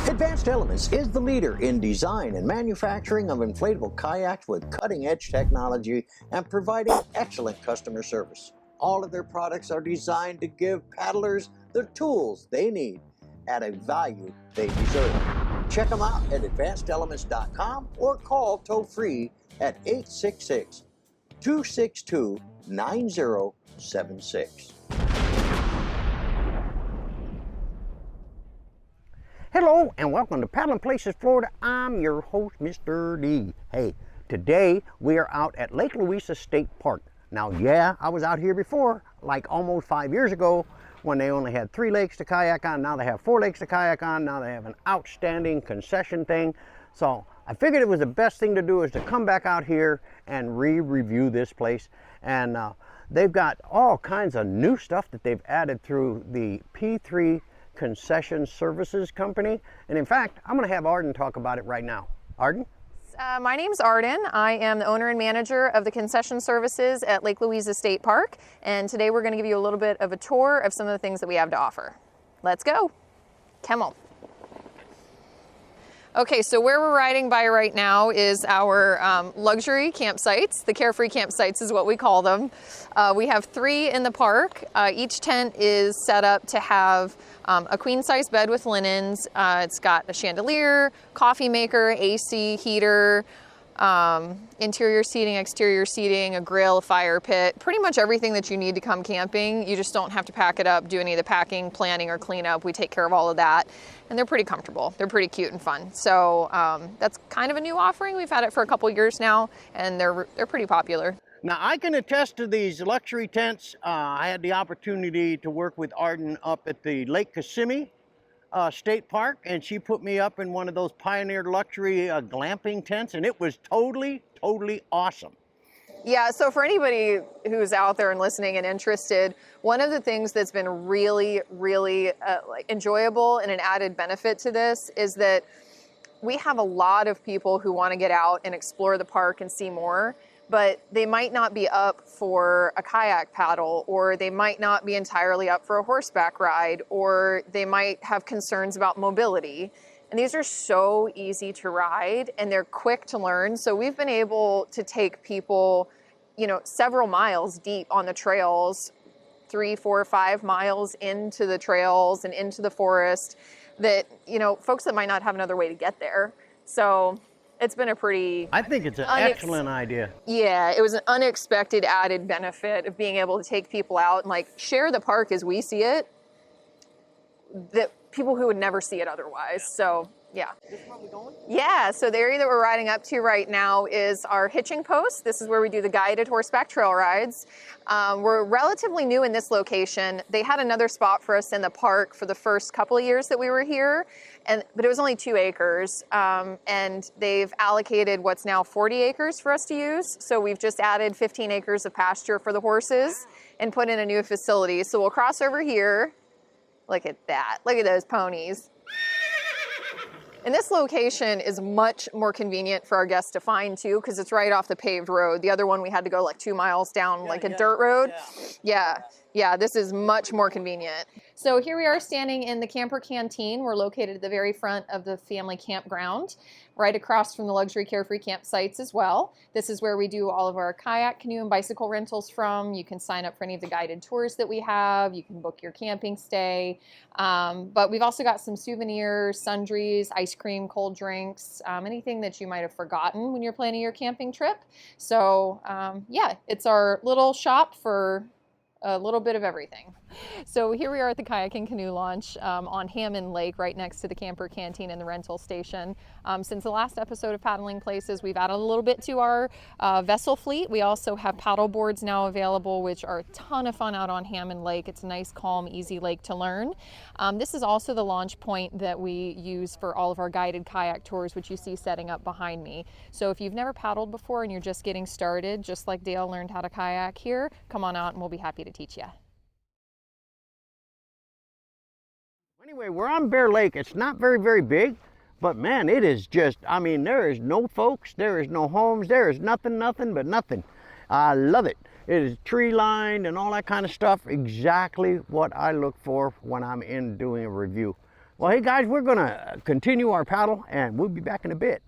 Advanced Elements is the leader in design and manufacturing of inflatable kayaks with cutting-edge technology and providing excellent customer service. All of their products are designed to give paddlers the tools they need at a value they deserve. Check them out at advancedelements.com or call toll-free at 866-262-9076. Hello and welcome to Paddling Places, Florida. I'm your host, Mr. D. Hey, today we are out at Lake Louisa State Park. Now, yeah, I was out here before, like almost 5 years ago, when they only had 3 lakes to kayak on. Now they have 4 lakes to kayak on. Now they have an outstanding concession thing. So I figured it was the best thing to do is to come back out here and re-review this place. And they've got all kinds of new stuff that they've added through the P3 Concession Services Company. And in fact, I'm going to have Arden talk about it right now. Arden? My name's Arden. I am the owner and manager of the concession services at Lake Louisa State Park. And today we're going to give you a little bit of a tour of some of the things that we have to offer. Let's go. Come on. Okay, so where we're riding by right now is our luxury campsites. The carefree campsites is what we call them. We have 3 in the park. Each tent is set up to have a queen-size bed with linens. It's got a chandelier, coffee maker, AC, heater, interior seating, exterior seating, a grill, a fire pit, pretty much everything that you need to come camping. You just don't have to pack it up, do any of the packing, planning, or cleanup. We take care of all of that. And they're pretty comfortable. They're pretty cute and fun. So that's kind of a new offering. We've had it for a couple years now, and they're pretty popular. Now, I can attest to these luxury tents. I had the opportunity to work with Arden up at the Lake Kissimmee State Park, and she put me up in one of those Pioneer luxury glamping tents, and it was totally awesome. Yeah, so for anybody who's out there and listening and interested, one of the things that's been really enjoyable and an added benefit to this is that we have a lot of people who want to get out and explore the park and see more, but they might not be up for a kayak paddle, or they might not be entirely up for a horseback ride, or they might have concerns about mobility. And these are so easy to ride and they're quick to learn. So we've been able to take people, you know, several miles deep on the trails, 3, 4, 5 miles into the trails and into the forest that, you know, folks that might not have another way to get there. So it's been a pretty... I think it's an excellent idea. Yeah, it was an unexpected added benefit of being able to take people out and like share the park as we see it, that people who would never see it otherwise. So yeah. This is where we're going? Yeah, so the area that we're riding up to right now is our hitching post. This is where we do the guided horseback trail rides. We're relatively new in this location. They had another spot for us in the park for the first couple of years that we were here, but it was only 2 acres. And they've allocated what's now 40 acres for us to use. So we've just added 15 acres of pasture for the horses and put in a new facility. So we'll cross over here. Look at that. Look at those ponies. And this location is much more convenient for our guests to find too, because it's right off the paved road. The other one we had to go like 2 miles down a dirt road. Yeah, this is much more convenient. So here we are standing in the camper canteen. We're located at the very front of the family campground, right across from the luxury carefree campsites as well. This is where we do all of our kayak, canoe, and bicycle rentals from. You can sign up for any of the guided tours that we have. You can book your camping stay. But we've also got some souvenirs, sundries, ice cream, cold drinks, anything that you might have forgotten when you're planning your camping trip. So yeah, it's our little shop for a little bit of everything. So here we are at the kayak and canoe launch on Hammond Lake, right next to the camper canteen and the rental station. Since the last episode of Paddling Places, we've added a little bit to our vessel fleet. We also have paddle boards now available, which are a ton of fun out on Hammond Lake. It's a nice, calm, easy lake to learn. This is also the launch point that we use for all of our guided kayak tours, which you see setting up behind me. So if you've never paddled before and you're just getting started, just like Dale learned how to kayak here, come on out and we'll be happy to teach you. Anyway, we're on Bear Lake. It's not very big, but man, it is just, I mean, there is no folks, there is no homes, there is nothing but nothing. I love it. It is tree lined and all that kind of stuff. Exactly what I look for when I'm in doing a review. Well, hey guys, we're gonna continue our paddle and we'll be back in a bit.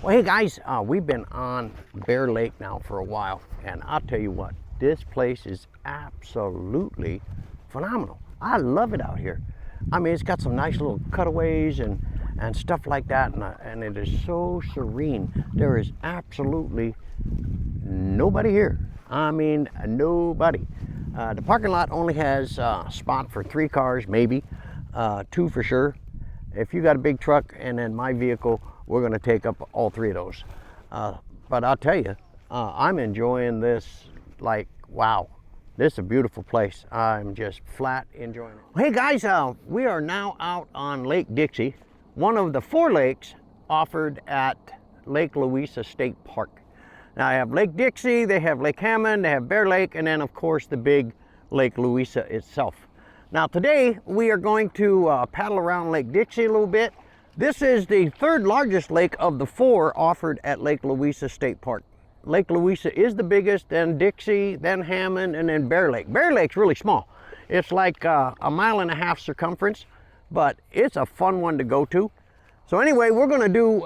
Well, hey guys, we've been on Bear Lake now for a while, and I'll tell you what, this place is absolutely phenomenal. I love it out here. I mean, it's got some nice little cutaways and stuff like that, and it is so serene. There is absolutely nobody here. I mean, nobody. The parking lot only has a spot for 3 cars, maybe, 2 for sure. If you got a big truck and then my vehicle, we're going to take up all 3 of those. But I'll tell you, I'm enjoying this like, wow, this is a beautiful place. I'm just flat enjoying it. Hey guys, we are now out on Lake Dixie, one of the 4 lakes offered at Lake Louisa State Park. Now I have Lake Dixie, they have Lake Hammond, they have Bear Lake, and then of course the big Lake Louisa itself. Now today we are going to paddle around Lake Dixie a little bit. This is the 3rd largest lake of the 4 offered at Lake Louisa State Park. Lake Louisa is the biggest, then Dixie, then Hammond, and then Bear Lake. Bear Lake's really small. It's like a 1.5 mile circumference, but it's a fun one to go to. So anyway, we're gonna do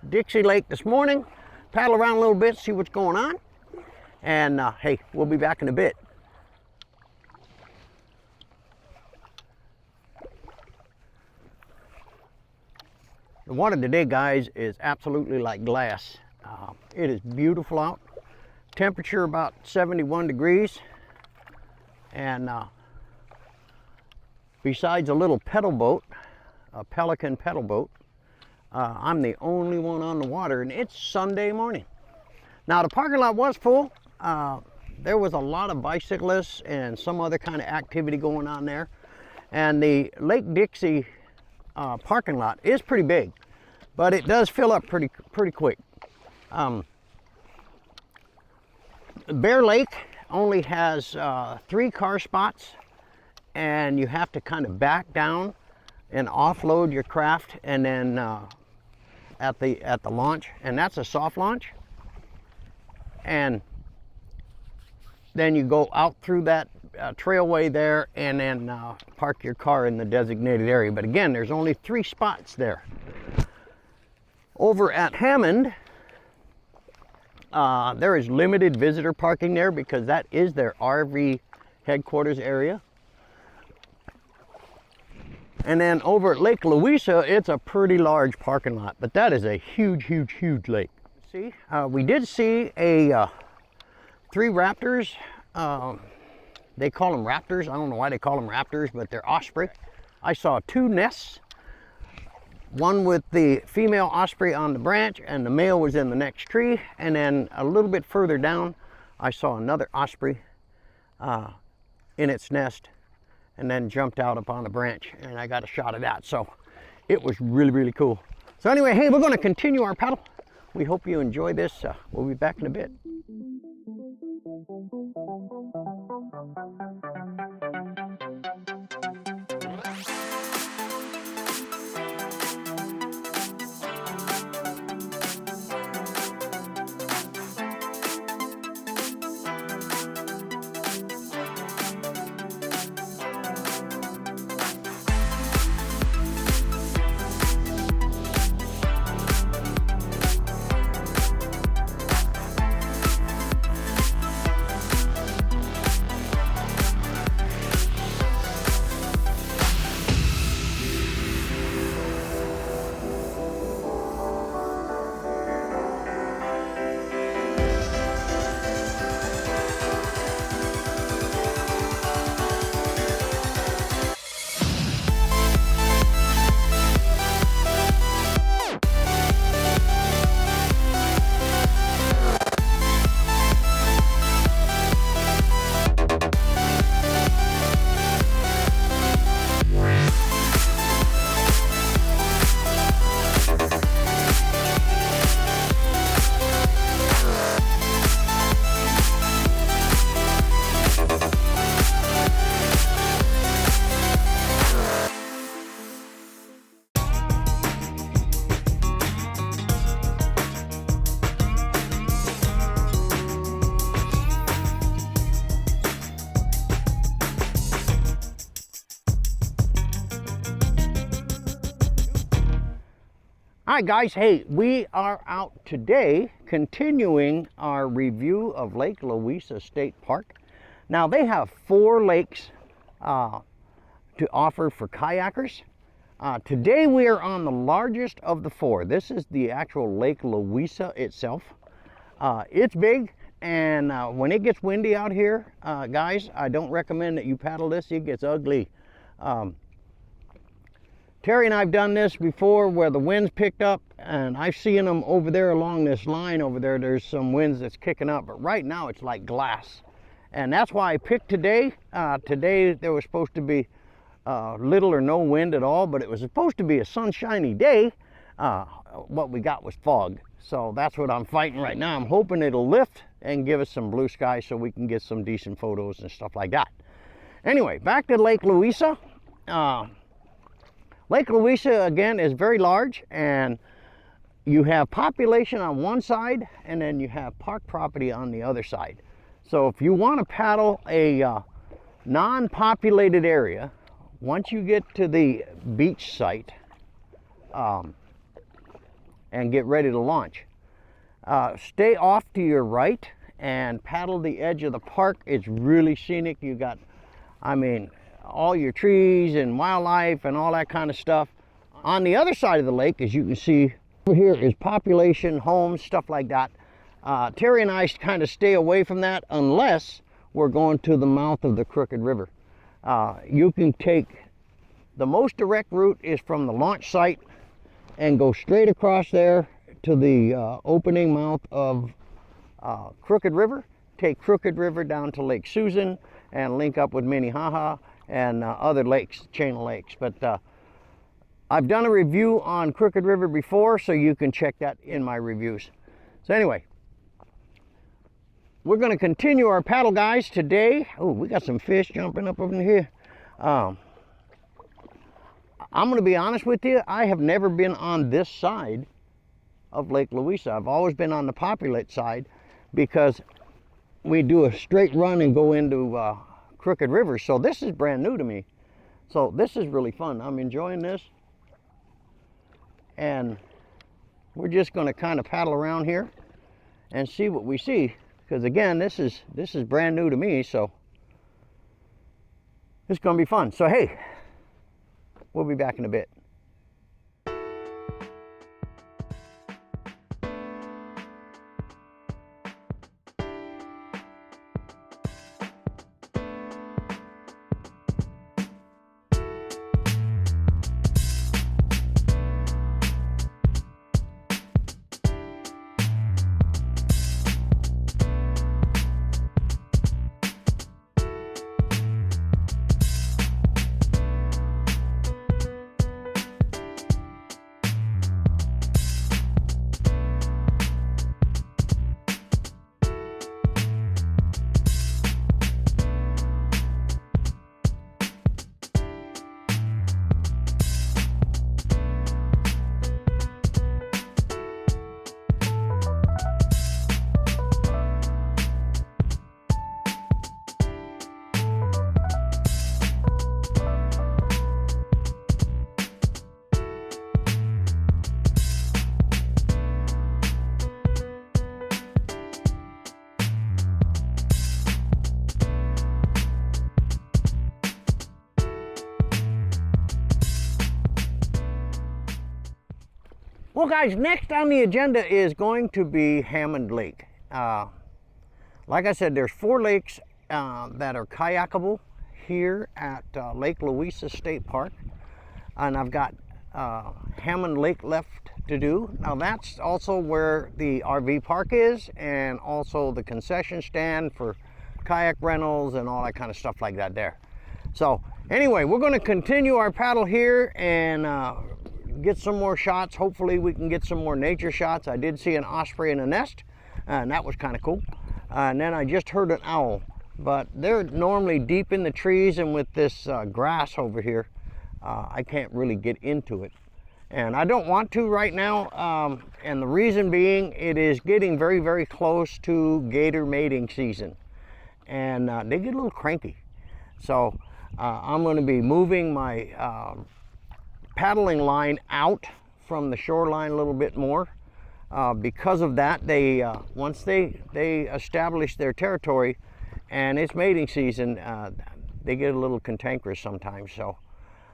Dixie Lake this morning, paddle around a little bit, see what's going on, and hey, we'll be back in a bit. The water today, guys, is absolutely like glass. It is beautiful out. Temperature about 71 degrees. And besides a little pedal boat, a Pelican pedal boat, I'm the only one on the water, and it's Sunday morning. Now the parking lot was full. There was a lot of bicyclists and some other kind of activity going on there. And the Lake Dixie parking lot is pretty big, but it does fill up pretty quick. Bear Lake only has 3 car spots, and you have to kind of back down and offload your craft and then at the launch, and that's a soft launch. And then you go out through that trailway there, and then park your car in the designated area. But again, there's only 3 spots there. Over at Hammond, there is limited visitor parking there because that is their RV headquarters area. And then over at Lake Louisa, it's a pretty large parking lot, but that is a huge, huge, huge lake. See, we did see a 3 raptors. They call them raptors. I don't know why they call them raptors, but they're osprey. I saw 2 nests, one with the female osprey on the branch and the male was in the next tree. And then a little bit further down, I saw another osprey in its nest, and then jumped out upon the branch, and I got a shot of that. So it was really, really cool. So anyway, hey, we're going to continue our paddle. We hope you enjoy this. We'll be back in a bit. Hi guys, hey, we are out today continuing our review of Lake Louisa State Park. Now they have 4 lakes to offer for kayakers. Today we are on the largest of the 4. This is the actual Lake Louisa itself. It's big, and when it gets windy out here, guys, I don't recommend that you paddle this. It gets ugly. Terry and I've done this before where the winds picked up, and I've seen them over there along this line over there. There's some winds that's kicking up, but right now it's like glass. And that's why I picked today. Today there was supposed to be little or no wind at all, but it was supposed to be a sunshiny day. What we got was fog. So that's what I'm fighting right now. I'm hoping it'll lift and give us some blue sky so we can get some decent photos and stuff like that. Anyway, back to Lake Louisa. Lake Louisa, again, is very large, and you have population on one side, and then you have park property on the other side. So if you want to paddle a non-populated area, once you get to the beach site and get ready to launch, stay off to your right and paddle the edge of the park. It's really scenic. You got, I mean, all your trees and wildlife and all that kind of stuff. On the other side of the lake, as you can see over here, is population, homes, stuff like that. Terry and I kind of stay away from that unless we're going to the mouth of the Crooked River. You can take, the most direct route is from the launch site and go straight across there to the opening mouth of Crooked River. Take Crooked River down to Lake Susan and link up with Minnehaha and other lakes, chain of lakes. But I've done a review on Crooked River before, so you can check that in my reviews. So anyway, we're going to continue our paddle, guys, today. Oh, we got some fish jumping up over here. I'm going to be honest with you, I have never been on this side of Lake Louisa. I've always been on the populate side because we do a straight run and go into crooked rivers. So this is brand new to me. So this is really fun. I'm enjoying this. And we're just going to kind of paddle around here and see what we see. Because again, this is brand new to me. So it's going to be fun. So hey, we'll be back in a bit. Well guys, next on the agenda is going to be Hammond Lake. Like I said, there's 4 lakes that are kayakable here at Lake Louisa State Park. And I've got Hammond Lake left to do. Now that's also where the RV park is, and also the concession stand for kayak rentals and all that kind of stuff like that there. So anyway, we're going to continue our paddle here and get some more shots. Hopefully we can get some more nature shots. I did see an osprey in a nest, and that was kind of cool. And then I just heard an owl, but they're normally deep in the trees, and with this grass over here, I can't really get into it. And I don't want to right now, and the reason being, it is getting very, very close to gator mating season, and they get a little cranky. So I'm going to be moving my paddling line out from the shoreline a little bit more. Because of that, they once they establish their territory and it's mating season, they get a little cantankerous sometimes. So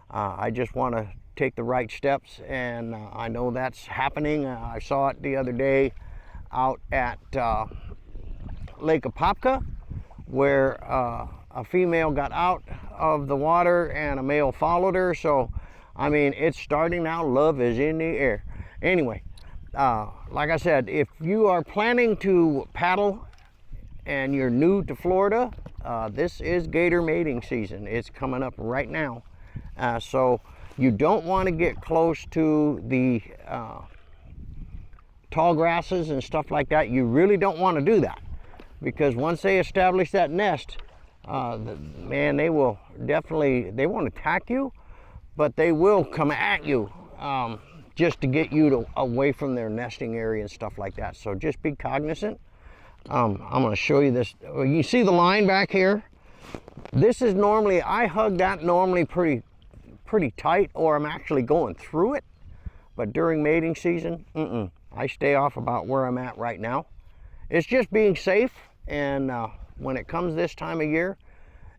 I just want to take the right steps, and I know that's happening. I saw it the other day out at Lake Apopka, where a female got out of the water and a male followed her. So I mean, it's starting now. Love is in the air. Anyway, like I said, if you are planning to paddle and you're new to Florida, this is gator mating season. It's coming up right now. So you don't want to get close to the tall grasses and stuff like that. You really don't want to do that, because once they establish that nest, man, they will definitely, they won't attack you, but they will come at you just to get you away from their nesting area and stuff like that. So just be cognizant. I'm going to show you this. You see the line back here? This is normally, I hug that normally pretty tight, or I'm actually going through it. But during mating season, I stay off about where I'm at right now. It's just being safe, and when it comes this time of year,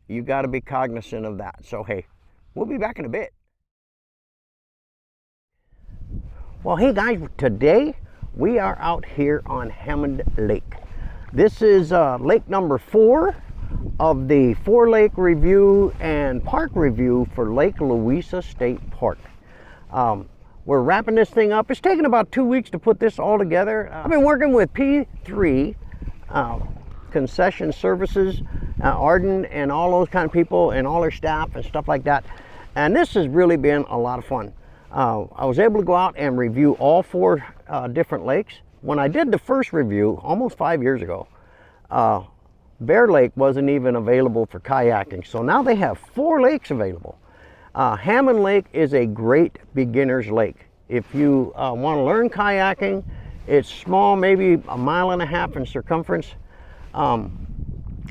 you got to be cognizant of that. So hey, we'll be back in a bit. Well, hey guys, today we are out here on Hammond Lake. This is lake number 4 of the 4-lake review and park review for Lake Louisa State Park. We're wrapping this thing up. It's taken about 2 weeks to put this all together. I've been working with P3 concession services, Arden, and all those kind of people, and all their staff and stuff like that. And this has really been a lot of fun. I was able to go out and review all 4 different lakes. When I did the first review almost 5 years ago, Bear Lake wasn't even available for kayaking. So now they have 4 lakes available. Hammond Lake is a great beginner's lake. If you want to learn kayaking It's small, maybe 1.5 miles in circumference.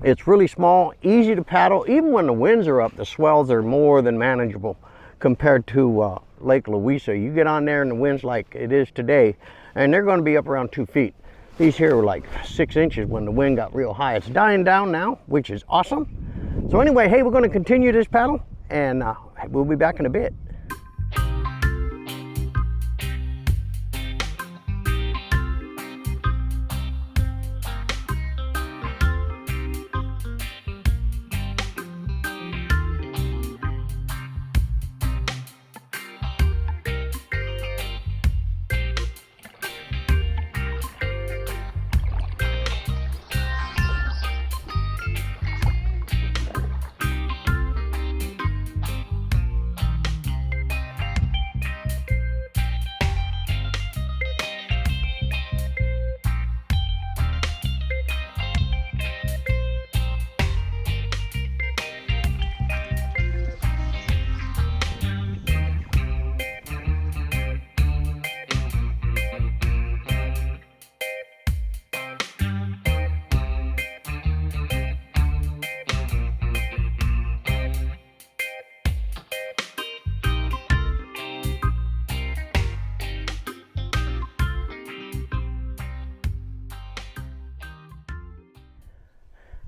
It's really small, easy to paddle. Even when the winds are up, the swells are more than manageable compared to Lake Louisa. You get on there and the wind's like it is today, and they're going to be up around 2 feet. These here were like 6 inches when the wind got real high. It's dying down now, which is awesome. So anyway, hey, we're going to continue this paddle, and we'll be back in a bit.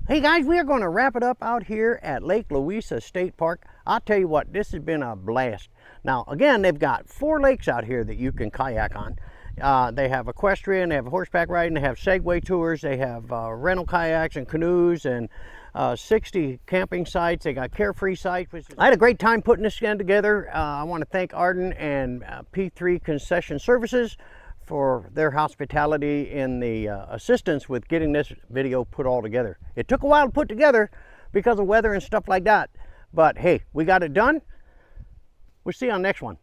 Hey guys, we are going to wrap it up out here at Lake Louisa State Park. I'll tell you what, this has been a blast. Now again, they've got 4 lakes out here that you can kayak on. They have equestrian, they have horseback riding, they have Segway tours, they have rental kayaks and canoes, and 60 camping sites. They got carefree sites. I had a great time putting this again together. I want to thank Arden and P3 Concession Services for their hospitality in the assistance with getting this video put all together. It took a while to put together because of weather and stuff like that, but hey, we got it done. We'll see you on the next one.